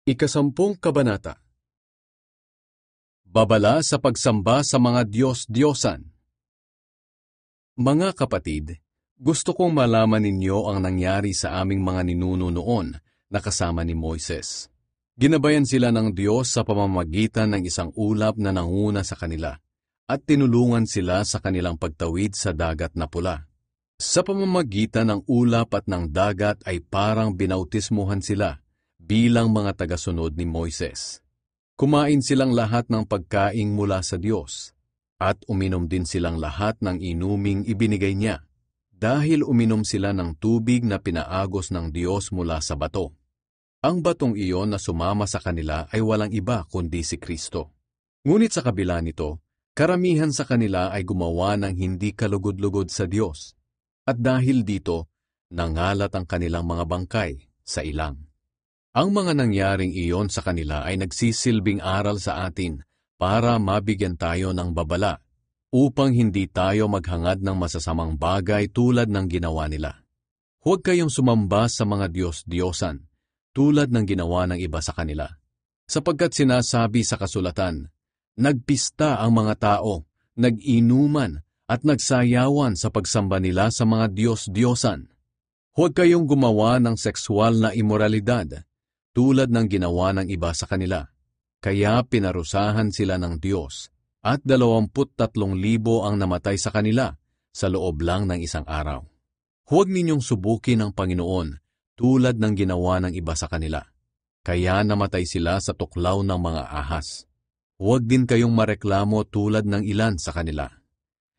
Ikasampung Kabanata. Babala sa pagsamba sa mga Diyos-Diyosan. Mga kapatid, gusto kong malaman ninyo ang nangyari sa aming mga ninuno noon na kasama ni Moises. Ginabayan sila ng Diyos sa pamamagitan ng isang ulap na nanguna sa kanila, at tinulungan sila sa kanilang pagtawid sa dagat na pula. Sa pamamagitan ng ulap at ng dagat ay parang binautismuhan sila bilang mga tagasunod ni Moises. Kumain silang lahat ng pagkaing mula sa Diyos, at uminom din silang lahat ng inuming ibinigay niya, dahil uminom sila ng tubig na pinaagos ng Diyos mula sa bato. Ang batong iyon na sumama sa kanila ay walang iba kundi si Kristo. Ngunit sa kabila nito, karamihan sa kanila ay gumawa ng hindi kalugod-lugod sa Diyos, at dahil dito, nangalat ang kanilang mga bangkay sa ilang. Ang mga nangyaring iyon sa kanila ay nagsisilbing aral sa atin para mabigyan tayo ng babala, upang hindi tayo maghangad ng masasamang bagay tulad ng ginawa nila. Huwag kayong sumamba sa mga Diyos-Diyosan, tulad ng ginawa ng iba sa kanila. Sapagkat sinasabi sa kasulatan, nagpista ang mga tao, nag-inuman at nagsayawan sa pagsamba nila sa mga Diyos-Diyosan. Huwag kayong gumawa ng sexual na imoralidad, tulad ng ginawa ng iba sa kanila. Kaya pinarusahan sila ng Diyos, at 23,000 ang namatay sa kanila sa loob lang ng isang araw. Huwag ninyong subukin ang Panginoon tulad ng ginawa ng iba sa kanila. Kaya namatay sila sa tuklaw ng mga ahas. Huwag din kayong mareklamo tulad ng ilan sa kanila.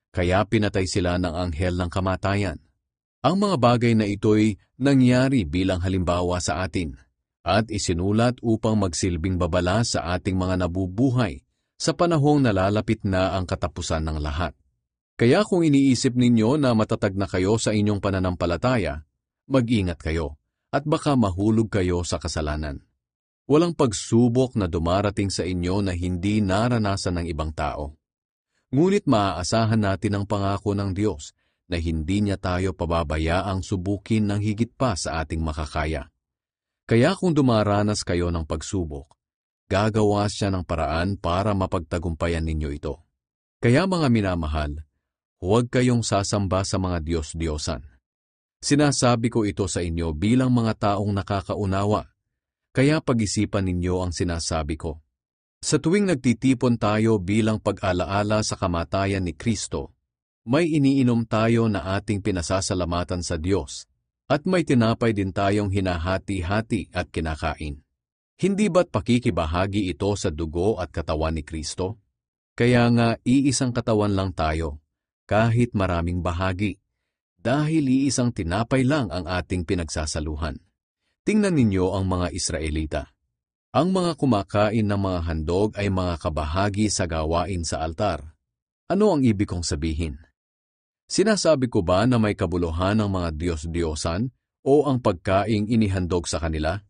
Kaya pinatay sila ng anghel ng kamatayan. Ang mga bagay na ito'y nangyari bilang halimbawa sa atin, at isinulat upang magsilbing babala sa ating mga nabubuhay sa panahong nalalapit na ang katapusan ng lahat. Kaya kung iniisip ninyo na matatag na kayo sa inyong pananampalataya, mag-ingat kayo at baka mahulog kayo sa kasalanan. Walang pagsubok na dumarating sa inyo na hindi naranasan ng ibang tao. Ngunit maaasahan natin ang pangako ng Diyos na hindi niya tayo pababayaang subukin ng higit pa sa ating makakaya. Kaya kung dumaranas kayo ng pagsubok, gagawa siya ng paraan para mapagtagumpayan ninyo ito. Kaya mga minamahal, huwag kayong sasamba sa mga Diyos-Diyosan. Sinasabi ko ito sa inyo bilang mga taong nakakaunawa, kaya pag-isipan ninyo ang sinasabi ko. Sa tuwing nagtitipon tayo bilang pag-alaala sa kamatayan ni Kristo, may iniinom tayo na ating pinasasalamatan sa Diyos, at may tinapay din tayong hinahati-hati at kinakain. Hindi ba't pakikibahagi ito sa dugo at katawan ni Kristo? Kaya nga iisang katawan lang tayo, kahit maraming bahagi, dahil iisang tinapay lang ang ating pinagsasaluhan. Tingnan ninyo ang mga Israelita. Ang mga kumakain ng mga handog ay mga kabahagi sa gawain sa altar. Ano ang ibig kong sabihin? Sinasabi ko ba na may kabuluhan ng mga Diyos-Diyosan o ang pagkaing inihandog sa kanila?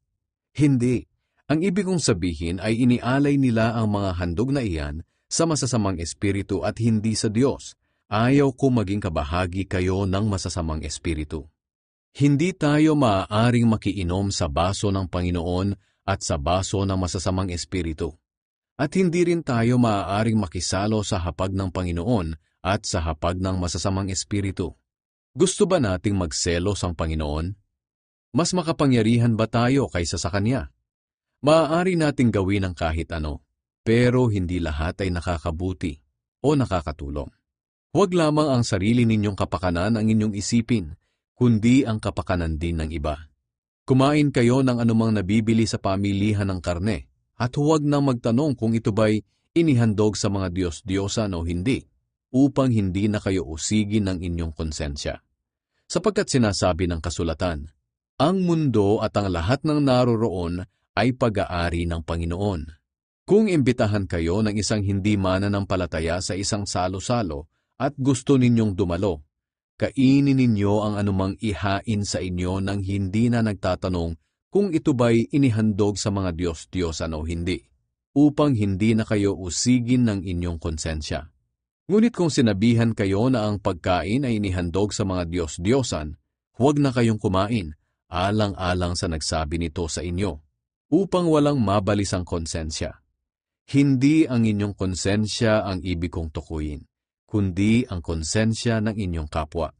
Hindi. Ang ibig kong sabihin ay inialay nila ang mga handog na iyan sa masasamang espiritu at hindi sa Diyos. Ayaw ko maging kabahagi kayo ng masasamang espiritu. Hindi tayo maaaring makiinom sa baso ng Panginoon at sa baso ng masasamang espiritu. At hindi rin tayo maaaring makisalo sa hapag ng Panginoon at sa hapag ng masasamang espiritu. Gusto ba nating magselos ang Panginoon? Mas makapangyarihan ba tayo kaysa sa Kanya? Maaari nating gawin ang kahit ano, pero hindi lahat ay nakakabuti o nakakatulong. Huwag lamang ang sarili ninyong kapakanan ang inyong isipin, kundi ang kapakanan din ng iba. Kumain kayo ng anumang nabibili sa pamilihan ng karne, at huwag nang magtanong kung ito ba'y inihandog sa mga Diyos-Diyosan o hindi, upang hindi na kayo usigin ng inyong konsensya. Sapagkat sinasabi ng kasulatan, ang mundo at ang lahat ng naroroon ay pag-aari ng Panginoon. Kung imbitahan kayo ng isang hindi mananampalataya sa isang salo-salo at gusto ninyong dumalo, kainin ninyo ang anumang ihain sa inyo nang hindi na nagtatanong kung ito ba'y inihandog sa mga Diyos-Diyosan o hindi, upang hindi na kayo usigin ng inyong konsensya. Ngunit kung sinabihan kayo na ang pagkain ay inihandog sa mga Diyos-Diyosan, huwag na kayong kumain, alang-alang sa nagsabi nito sa inyo. upang walang mabalis ang konsensya. Hindi ang inyong konsensya ang ibig kong tukuyin, kundi ang konsensya ng inyong kapwa.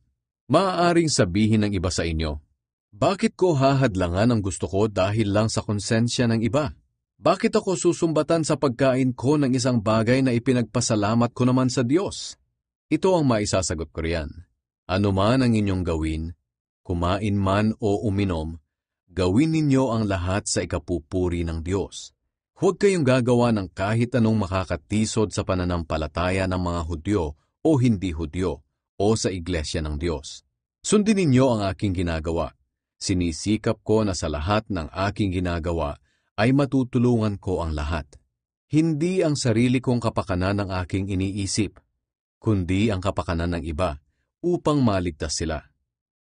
Maaaring sabihin ng iba sa inyo, bakit ko hahadlangan ang gusto ko dahil lang sa konsensya ng iba? Bakit ako susumbatan sa pagkain ko ng isang bagay na ipinagpasalamat ko naman sa Diyos? Ito ang maisasagot ko riyan. Ano man ang inyong gawin, kumain man o uminom, gawin ninyo ang lahat sa ikapupuri ng Diyos. Huwag kayong gagawa ng kahit anong makakatisod sa pananampalataya ng mga Hudyo o hindi Hudyo o sa iglesia ng Diyos. Sundin ninyo ang aking ginagawa. Sinisikap ko na sa lahat ng aking ginagawa ay matutulungan ko ang lahat. Hindi ang sarili kong kapakanan ang aking iniisip, kundi ang kapakanan ng iba upang maligtas sila.